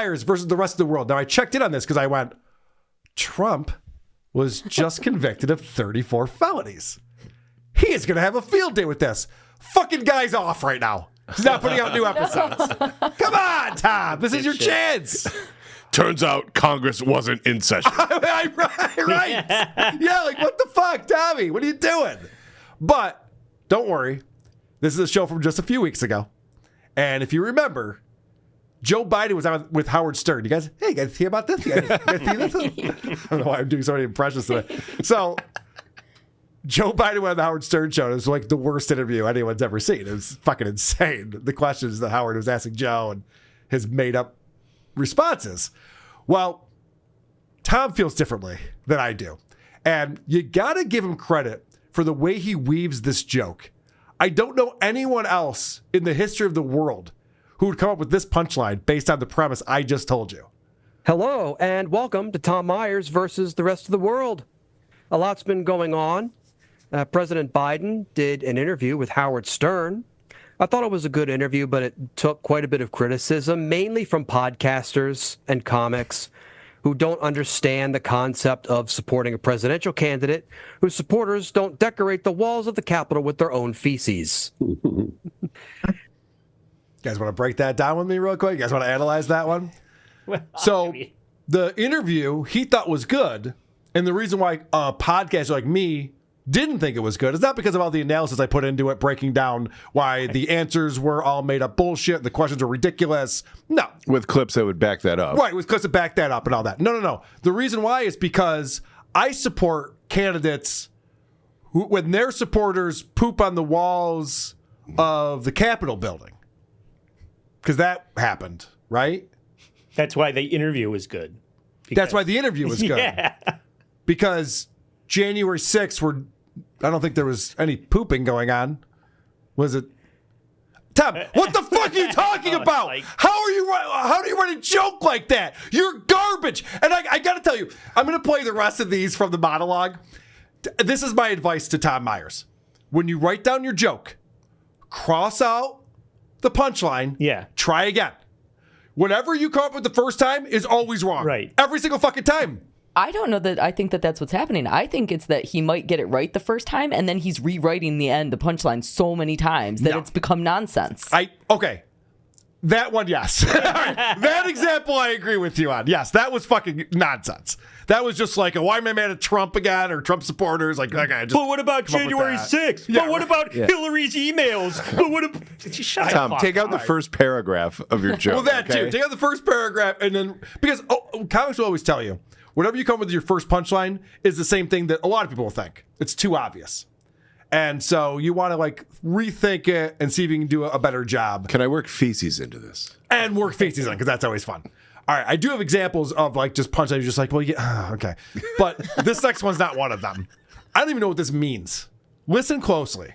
Myers versus the rest of the world. Now, I checked in on this because I went, Trump was just convicted of 34 felonies. He is going to have a field day with this. Fucking guy's off right now. He's not putting out new episodes. Come on, Tom. This is your chance. Turns out Congress wasn't in session. Right. Yeah, like, what the fuck, Tommy? What are you doing? But don't worry. This is a show from just a few weeks ago. And if you remember, Joe Biden was on with Howard Stern. You guys hear about this? You guys see this? I don't know why I'm doing so many impressions today. So, Joe Biden went on the Howard Stern show. It was like the worst interview anyone's ever seen. It was fucking insane. The questions that Howard was asking Joe and his made up responses. Well, Tom feels differently than I do. And you got to give him credit for the way he weaves this joke. I don't know anyone else in the history of the world who would come up with this punchline based on the premise I just told you. Hello, and welcome to Tom Myers versus the rest of the world. A lot's been going on. President Biden did an interview with Howard Stern. I thought it was a good interview, but it took quite a bit of criticism, mainly from podcasters and comics who don't understand the concept of supporting a presidential candidate whose supporters don't decorate the walls of the Capitol with their own feces. You guys want to break that down with me real quick? You guys want to analyze that one? So the interview he thought was good, and the reason why a podcaster like me didn't think it was good is not because of all the analysis I put into it, breaking down why the answers were all made up bullshit, the questions were ridiculous. No. With clips that would back that up. Right, with clips that back that up and all that. No. The reason why is because I support candidates who, when their supporters poop on the walls of the Capitol building. Because that happened, right? That's why the interview was good. That's why the interview was good. Yeah. Because January 6th, I don't think there was any pooping going on. Was it? Tom, what the fuck are you talking about? Like, how do you write a joke like that? You're garbage. And I got to tell you, I'm going to play the rest of these from the monologue. This is my advice to Tom Myers. When you write down your joke, cross out the punchline. Yeah. Try again. Whatever you come up with the first time is always wrong. Right. Every single fucking time. I don't know that I think that that's what's happening. I think it's that he might get it right the first time, and then he's rewriting the end, the punchline, so many times that it's become nonsense. Okay. That one, yes. All right. That example I agree with you on. Yes, that was fucking nonsense. That was just like, why am I mad at Trump again or Trump supporters? Like, okay, just but what about January 6th? Yeah, but what about Hillary's emails? But what about... Shut Tom, up. take out the first paragraph of your joke. Well, that too. Take out the first paragraph and then, because comics will always tell you, whatever you come with your first punchline is the same thing that a lot of people will think. It's too obvious. And so you want to like rethink it and see if you can do a better job. Can I work feces into this? And work feces on, because that's always fun. All right, I do have examples of like just punchlines. You're just like, well, yeah, okay. But this next one's not one of them. I don't even know what this means. Listen closely.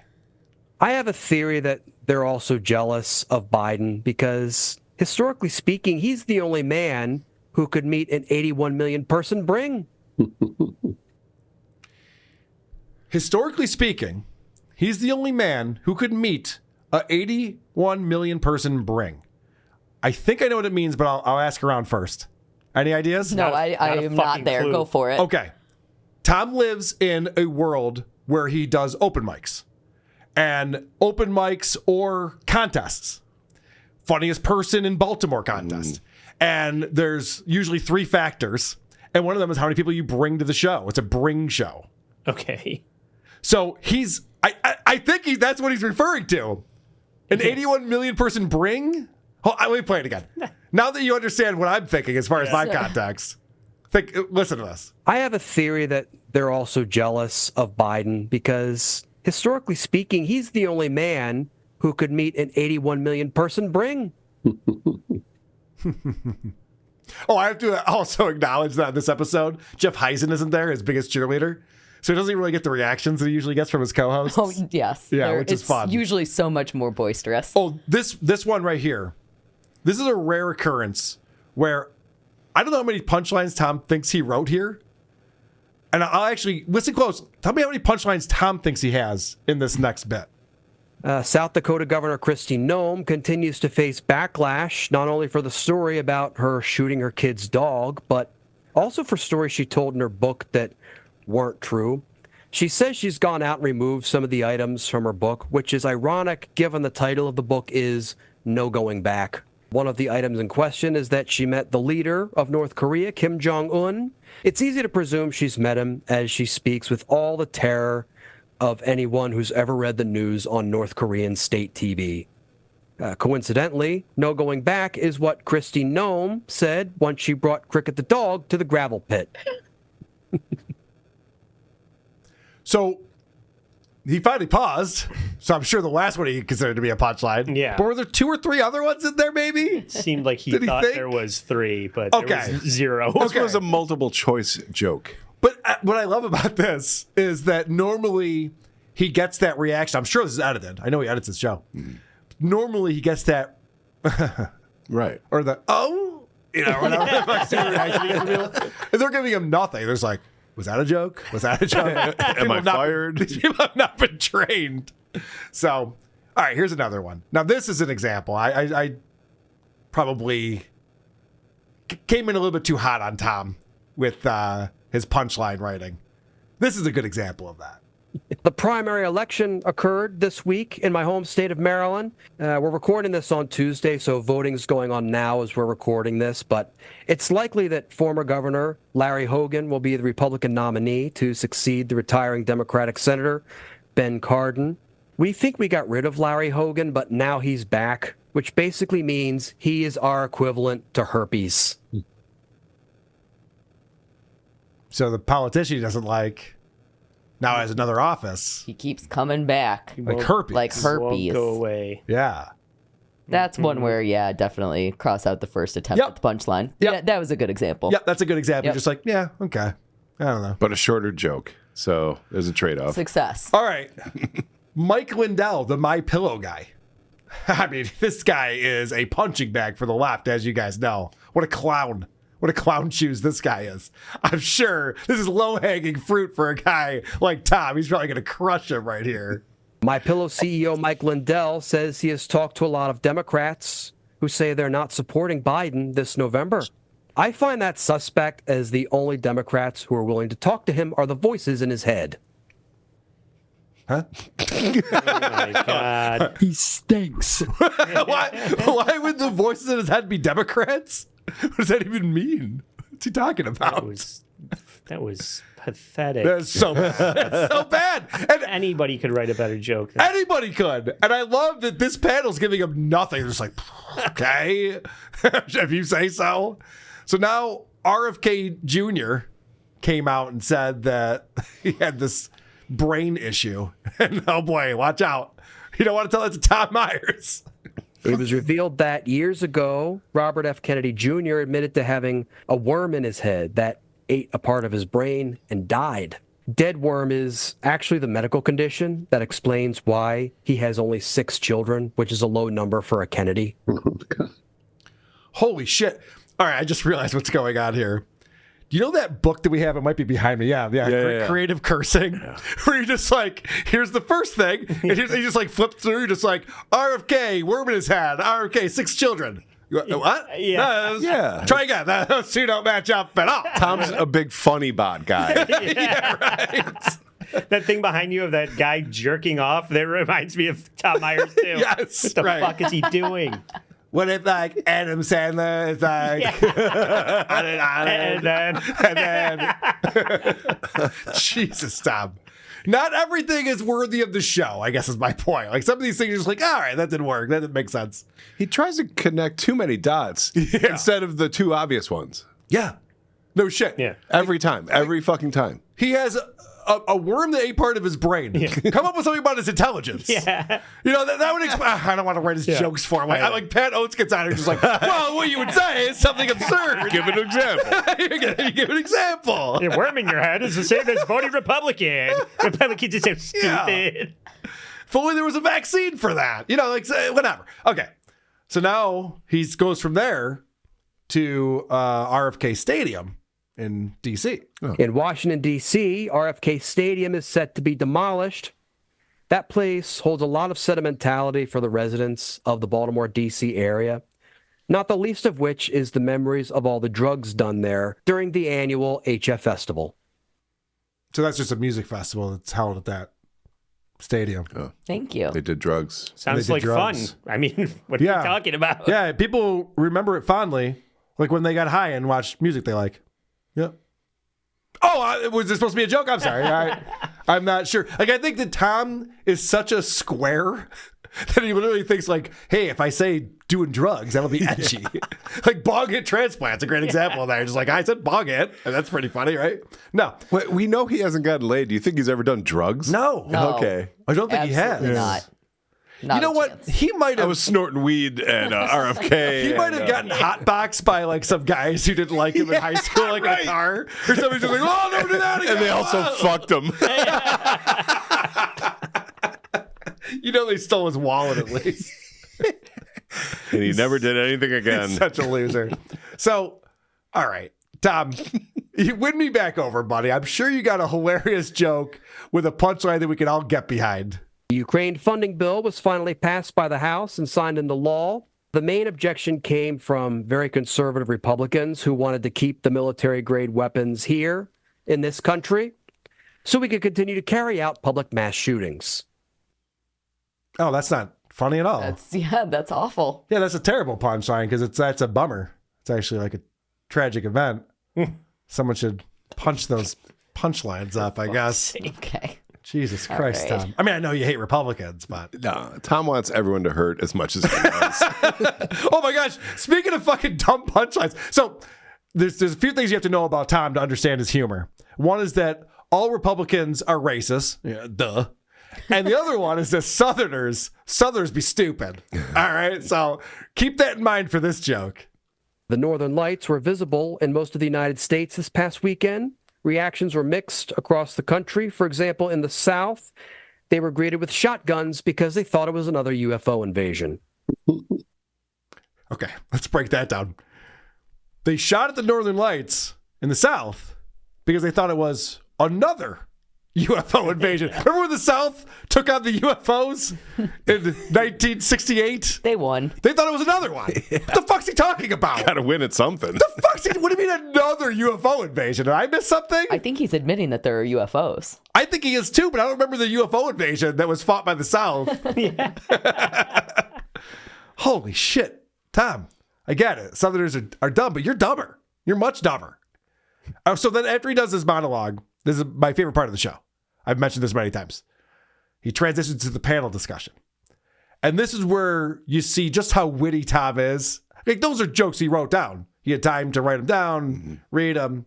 I have a theory that they're also jealous of Biden because, historically speaking, he's the only man who could meet an 81 million person bring. Historically speaking, he's the only man who could meet a 81 million person bring. I think I know what it means, but I'll ask around first. Any ideas? No, I am not there. Clue. Go for it. Okay. Tom lives in a world where he does open mics. And open mics or contests. Funniest person in Baltimore contest. And there's usually 3 factors. And one of them is how many people you bring to the show. It's a bring show. Okay. So I think that's what he's referring to. An 81 million person bring? Let me play it again. Now that you understand what I'm thinking as far as my context, listen to this. I have a theory that they're also jealous of Biden because, historically speaking, he's the only man who could meet an 81 million person bring. I have to also acknowledge that in this episode, Jeff Heisen isn't there, his biggest cheerleader. So he doesn't really get the reactions that he usually gets from his co-hosts. Oh, yes. Yeah, which is fun. It's usually so much more boisterous. Oh, this one right here. This is a rare occurrence where I don't know how many punchlines Tom thinks he wrote here. And I'll actually listen close. Tell me how many punchlines Tom thinks he has in this next bit. South Dakota Governor Kristi Noem continues to face backlash, not only for the story about her shooting her kid's dog, but also for stories she told in her book that weren't true. She says she's gone out and removed some of the items from her book, which is ironic given the title of the book is No Going Back. One of the items in question is that she met the leader of North Korea, Kim Jong-un. It's easy to presume she's met him as she speaks with all the terror of anyone who's ever read the news on North Korean state TV. Coincidentally, No Going Back is what Kristi Noem said once she brought Cricket the dog to the gravel pit. So he finally paused. So I'm sure the last one he considered to be a punchline. Yeah. But were there 2 or 3 other ones in there, maybe? It seemed like he Did he thought think? there was 3, but Okay. there was 0. This was a multiple choice joke. But what I love about this is that normally he gets that reaction. I'm sure this is edited. I know he edits his show. Normally he gets that, Right. or the, oh, you know, whatever. And they're giving him nothing. There's like, was that a joke? Was that a joke? Am I fired? These people have not been trained. So, all right, here's another one. Now, this is an example. I probably came in a little bit too hot on Tom with his punchline writing. This is a good example of that. The primary election occurred this week in my home state of Maryland. We're recording this on Tuesday, so voting is going on now as we're recording this, but it's likely that former Governor Larry Hogan will be the Republican nominee to succeed the retiring Democratic Senator Ben Cardin. We think we got rid of Larry Hogan, but now he's back, which basically means he is our equivalent to herpes. So the politician he doesn't like now has another office. He keeps coming back. Like herpes. Like herpes. Won't go away. Yeah. That's one where, yeah, definitely cross out the first attempt Yep. at the punchline. Yep. Yeah, that was a good example. Yeah, that's a good example. Yep. Just like, yeah, okay. I don't know. But a shorter joke. So there's a trade-off. Success. All right. Mike Lindell, the My Pillow guy. I mean, this guy is a punching bag for the left, as you guys know. What a clown. What a clown shoes this guy is. I'm sure this is low-hanging fruit for a guy like Tom. He's probably going to crush him right here. My Pillow CEO Mike Lindell says he has talked to a lot of Democrats who say they're not supporting Biden this November. I find that suspect, as the only Democrats who are willing to talk to him are the voices in his head. Huh? Oh my God. He stinks. Why would the voices in his head be Democrats? What does that even mean? What's he talking about? That was pathetic. That's so bad. It's so bad. And Anybody could write a better joke. Than anybody could. And I love that this panel's giving him nothing. They're just like, okay, if you say so. So now RFK Jr. came out and said that he had this brain issue. And oh boy, watch out. You don't want to tell that to Tom Myers. It was revealed that years ago, Robert F. Kennedy Jr. admitted to having a worm in his head that ate a part of his brain and died. Dead worm is actually the medical condition that explains why he has only 6 children, which is a low number for a Kennedy. Holy shit. All right, I just realized what's going on here. You know that book that we have? It might be behind me. Yeah. Creative cursing. Where you're just like, here's the first thing. And you just like flip through, just like, RFK, worm in his head. RFK, 6 children. You go, what? Yeah. Yeah. Try again. Those 2 don't match up at all. Tom's a big funny bot guy. Yeah, right. That thing behind you of that guy jerking off, that reminds me of Tom Myers too. Yes, What the right. fuck is he doing? What if like Adam Sandler is like, and then Jesus, Tom. Not everything is worthy of the show, I guess is my point. Like some of these things are just like, all right, that didn't work. That didn't make sense. He tries to connect too many dots instead of the 2 obvious ones. Yeah. No shit. Yeah. Every time. Every fucking time. He has a worm that ate part of his brain. Come up with something about his intelligence. Yeah. You know, that would explain. I don't want to write his jokes for him. Like Pat Oates gets out here just like, well, what you would say is something absurd. Give an example. You give an example. Your worm in your head is the same as voting Republican. Republicans are so stupid. If only there was a vaccine for that. You know, like whatever. Okay. So now he goes from there to RFK Stadium in D.C. In Washington, D.C., RFK Stadium is set to be demolished. That place holds a lot of sentimentality for the residents of the Baltimore, D.C. area, not the least of which is the memories of all the drugs done there during the annual HF Festival. So that's just a music festival that's held at that stadium. Oh, Thank you. they did drugs. Sounds They like did drugs. fun. I mean, what are you talking about? Yeah, people remember it fondly, like when they got high and watched music they like. Yep. Oh, was this supposed to be a joke? I'm sorry. I'm not sure. Like, I think that Tom is such a square that he literally thinks like, hey, if I say doing drugs, that'll be edgy. Like bong hit transplant's a great example of that. You're just like, I said bong hit, and that's pretty funny, right? No. Wait, we know he hasn't gotten laid. Do you think he's ever done drugs? No. Okay. I don't think he has. Absolutely not. Not You know a what? chance. He might I have. was snorting weed and RFK. He might have gotten hotboxed by like some guys who didn't like him in high school, like in a car, or somebody's just like, "Oh, I'll never do that again." And they also fucked him. You know, they stole his wallet at least. And he never did anything again. He's such a loser. So, all right, Tom, you win me back over, buddy. I'm sure you got a hilarious joke with a punchline that we can all get behind. The Ukraine funding bill was finally passed by the House and signed into law. The main objection came from very conservative Republicans who wanted to keep the military-grade weapons here in this country so we could continue to carry out public mass shootings. Oh, that's not funny at all. That's awful. Yeah, that's a terrible punchline because that's a bummer. It's actually like a tragic event. Someone should punch those punchlines up, I guess. Okay. Jesus Christ, right. Tom. I mean, I know you hate Republicans, but... No, Tom wants everyone to hurt as much as he does. Oh my gosh, speaking of fucking dumb punchlines. So there's a few things you have to know about Tom to understand his humor. One is that all Republicans are racist. Yeah, duh. And the other one is that Southerners be stupid. All right, so keep that in mind for this joke. The Northern Lights were visible in most of the United States this past weekend. Reactions were mixed across the country. For example, in the South, they were greeted with shotguns because they thought it was another UFO invasion. Okay, let's break that down. They shot at the Northern Lights in the South because they thought it was another UFO invasion. Remember when the South took out the UFOs in 1968? They won. They thought it was another one. What the fuck's he talking about? Gotta win at something. The fuck's he? What do you mean another UFO invasion? Did I miss something? I think he's admitting that there are UFOs. I think he is too, but I don't remember the UFO invasion that was fought by the South. Holy shit. Tom, I get it. Southerners are dumb, but you're dumber. You're much dumber. So then after he does his monologue, this is my favorite part of the show. I've mentioned this many times. He transitions to the panel discussion. And this is where you see just how witty Tom is. Like, those are jokes he wrote down. He had time to write them down, read them.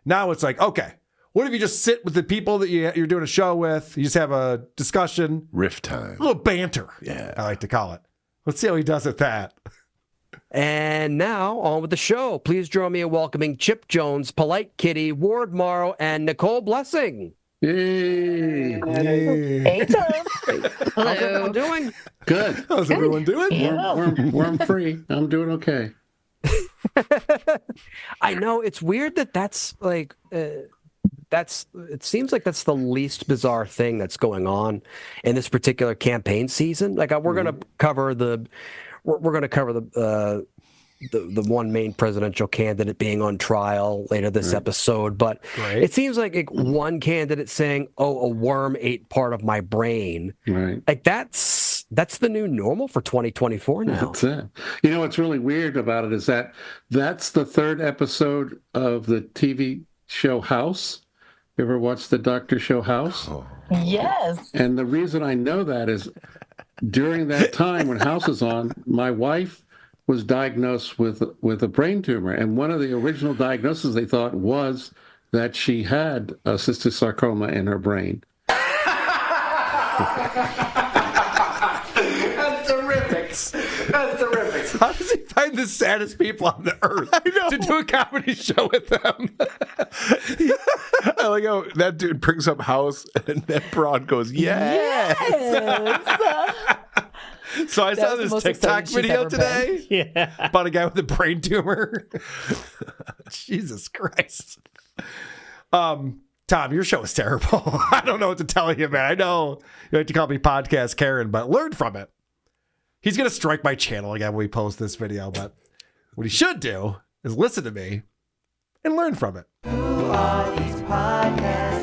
Now it's like, okay, what if you just sit with the people that you're doing a show with? You just have a discussion. Riff time. A little banter, Yeah. I like to call it. Let's see how he does at that. And now, on with the show. Please join me in welcoming Chip Jones, Polite Kitty, Ward Morrow, and Nicole Blessing. Yay! Hey, Tom. How's everyone doing? Good. How's everyone doing? Worm free. I'm doing okay. I know it's weird that's like it seems like that's the least bizarre thing that's going on in this particular campaign season. Like we're going to cover the the one main presidential candidate being on trial later this episode, but it seems like one candidate saying, "Oh, a worm ate part of my brain." Right. Like that's the new normal for 2024 now. That's it. You know what's really weird about it is that's the third episode of the TV show House. You ever watched the doctor show House? Oh. Yes. And the reason I know that is during that time when House was on, my wife was diagnosed with a brain tumor. And one of the original diagnoses they thought was that she had a cystic sarcoma in her brain. That's terrific. That's terrific. How does he find the saddest people on the earth to do a comedy show with them? I like how that dude brings up House and that broad goes, yes. So I saw was the this most TikTok excited she's video ever been. today Yeah. about a guy with a brain tumor. Jesus Christ. Tom, Tom, your show is terrible. I don't know what to tell you, man. I know you like to call me Podcast Karen, but learn from it. He's going to strike my channel again when we post this video, but what he should do is listen to me and learn from it. Who are these podcasts?